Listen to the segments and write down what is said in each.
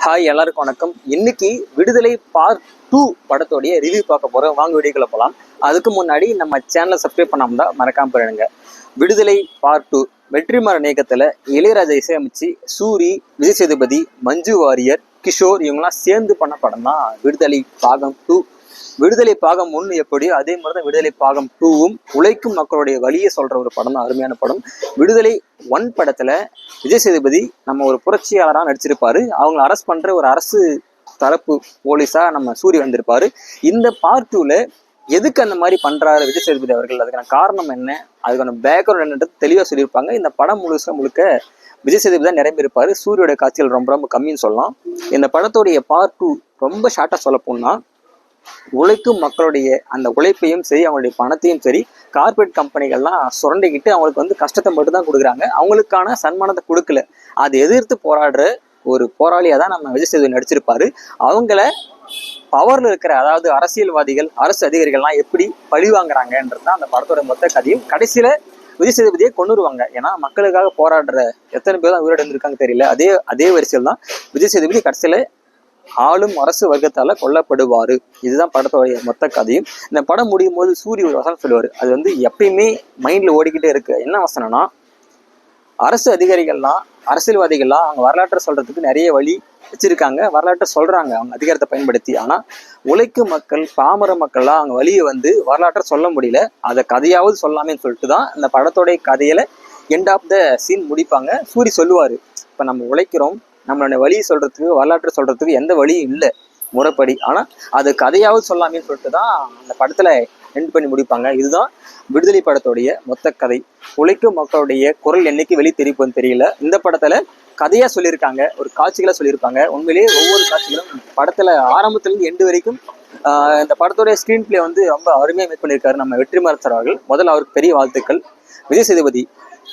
Hi, எல்லாருக்கும் வணக்கம். இன்னைக்கு விடுதலை பார்ட் 2 படத்தோடைய ரிவ்யூ பார்க்க போறோம். வாங்க வீடியோக்குள்ள போகலாம். அதுக்கு முன்னாடி நம்ம சேனலை சப்ஸ்கிரைப் பண்ணாம தான் மறக்காம போயிடுங்க. விடுதலை பார்ட் 2 வெற்றிமாறன் இயக்கத்துல இளையராஜா இசையமைச்சு சூரி, விஜய் சேதுபதி, மஞ்சு வாரியர், கிஷோர் இவங்கெல்லாம் சேர்ந்து பண்ண படம் தான் விடுதலை பாகம் 2. விடுதலை பாகம் 1 எப்படியோ அதே மாதிரிதான் விடுதலை பாகம் 2வும் உழைக்கும் மக்களுடைய வழியை சொல்ற ஒரு படம் தான். அருமையான படம். விடுதலை 1 படத்துல விஜய் சேதுபதி நம்ம ஒரு புரட்சியாளராக நடிச்சிருப்பாரு. அவங்களை அரெஸ்ட் பண்ற ஒரு அரசு தரப்பு போலீஸா நம்ம சூரி வந்திருப்பாரு. இந்த பார்ட் 2ல எதுக்கு அந்த மாதிரி பண்றாரு விஜய் சேதுபதி அவர்கள், அதுக்கான காரணம் என்ன, அதுக்கான பேக்ரவுண்ட் என்னன்றது தெளிவா சொல்லியிருப்பாங்க. இந்த படம் முழுக்க விஜய் சேதுபதி தான் நிரம்பியிருப்பாரு. சூரியோட காட்சிகள் ரொம்ப கம்மின்னு சொல்லலாம். இந்த படத்தோடைய பார்ட் 2 ரொம்ப ஷார்ட்டா சொல்ல போனா, உழைக்கும் மக்களுடைய அந்த உழைப்பையும் சரி, அவங்களுடைய பணத்தையும் சரி, கார்பரேட் கம்பெனிகள்லாம் சுரண்டிக்கிட்டு அவங்களுக்கு கஷ்டத்தை மட்டும் தான் கொடுக்குறாங்க. அவங்களுக்கான சன்மானத்தை கொடுக்கல. அதை எதிர்த்து போராடுற ஒரு போராளியாக தான் நம்ம விஜய் சேதுபதி நடிச்சிருப்பாரு. அவங்கள பவர்ல இருக்கிற, அதாவது அரசியல்வாதிகள், அரசு அதிகாரிகள்லாம் எப்படி பழி வாங்குறாங்கன்றது தான் அந்த படத்தோட மொத்த கதையும். கடைசியில விஜய் சேதுபதியை கொண்டுருவாங்க. ஏன்னா மக்களுக்காக போராடுற எத்தனை பேர் தான் உயிரோடு இருந்திருக்காங்க தெரியல. அதே வரிசையில் தான் விஜய் சேதுபதி கடைசியில ஆளும் அரசு வர்க்கத்தால கொல்லப்படுவாரு. இதுதான் படத்தோடைய மொத்த கதையும். இந்த படம் முடியும் போது சூரிய ஒரு வசனம் சொல்லுவாரு. அது எப்பயுமே மைண்ட்ல ஓடிக்கிட்டே இருக்கு. என்ன வசனம்னா, அரசு அதிகாரிகள்லாம், அரசியல்வாதிகள்லாம் அவங்க வரலாற்றை சொல்றதுக்கு நிறைய வழி வச்சிருக்காங்க, வரலாற்றை சொல்றாங்க அவங்க அதிகாரத்தை பயன்படுத்தி. ஆனா உழைக்கும் மக்கள், பாமர மக்கள்லாம் அவங்க வழியை வரலாற்றை சொல்ல முடியல. அதை கதையாவது சொல்லாமேன்னு சொல்லிட்டு தான் இந்த படத்தோடைய கதையில எண்ட் ஆஃப் த சீன் முடிப்பாங்க. சூரி சொல்லுவாரு, இப்ப நம்ம உழைக்கிறோம், நம்மளுடைய வழியை சொல்றதுக்கு, வரலாற்றை சொல்றதுக்கு எந்த வழியும் இல்லை முறைப்படி. ஆனா அது கதையாவது சொல்லாமேன்னு சொல்லிட்டு தான் அந்த படத்துல எண்ட் பண்ணி முடிப்பாங்க. இதுதான் விடுதலை படத்தோடைய மொத்த கதை. உழைக்கும் மக்களுடைய குரல் என்னைக்கு வெளியே தெரிவிப்போன்னு தெரியல. இந்த படத்துல கதையா சொல்லியிருக்காங்க, ஒரு காட்சிகளா சொல்லியிருப்பாங்க. உண்மையிலேயே ஒவ்வொரு காட்சிகளும் படத்துல ஆரம்பத்துல இருந்து எண்டு வரைக்கும் இந்த படத்தோடைய ஸ்கிரீன் பிளே ரொம்ப அருமையா மேக் பண்ணியிருக்காரு நம்ம வெற்றிமாறன் சார் அவர்கள். முதல்ல அவருக்கு பெரிய வாழ்த்துக்கள். விஜய் சேதுபதி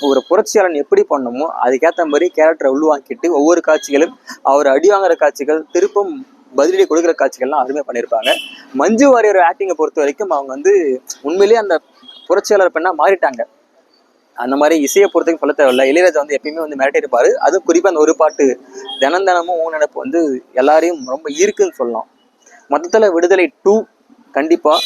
ஒரு புரட்சியாளன் எப்படி பண்ணணுமோ அதுக்கேற்ற மாதிரி கேரக்டரை உள்வாங்கிட்டு ஒவ்வொரு காட்சிகளும், அவர் அடி வாங்குற காட்சிகள், திருப்பும் பதிலடி கொடுக்குற காட்சிகள்லாம் அருமையாக பண்ணியிருப்பாங்க. மஞ்சு வாரியர் ஆக்டிங்கை பொறுத்த வரைக்கும் அவங்க உண்மையிலேயே அந்த புரட்சியாளர் பெண்ணா மாறிட்டாங்க. அந்த மாதிரி இசையை பொறுத்தவரைக்கும் சொல்ல தேவையில்லை. இளையராஜா எப்பயுமே மிரட்டியிருப்பாரு. அதுவும் குறிப்பாக அந்த ஒரு பாட்டு தினமும் ஊன் நினைப்பு எல்லாரையும் ரொம்ப ஈர்க்குன்னு சொல்லலாம். மொத்தத்தில் விடுதலை 2 கண்டிப்பாக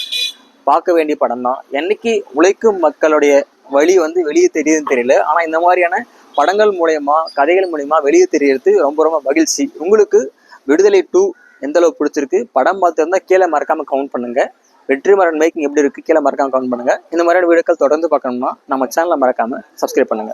பார்க்க வேண்டிய படம் தான். என்னைக்கு உழைக்கும் மக்களுடைய வழி வெளியே தெரியுதுன்னு தெரியல. ஆனா இந்த மாதிரியான படங்கள் மூலயமா, கதைகள் மூலயமா வெளியே தெரியறது ரொம்ப மகிழ்ச்சி. உங்களுக்கு விடுதலை 2 எந்த அளவு பிடிச்சிருக்கு, படம் பார்த்து இருந்தா கீழே மறக்காம கவுண்ட் பண்ணுங்க. வெற்றிமாறன் மேக்கிங் எப்படி இருக்கு கீழே மறக்காம கவுண்ட் பண்ணுங்க. இந்த மாதிரியான வீடியோக்கள் தொடர்ந்து பார்க்கணும்னா நம்ம சேனலை மறக்காம சப்ஸ்கிரைப் பண்ணுங்க.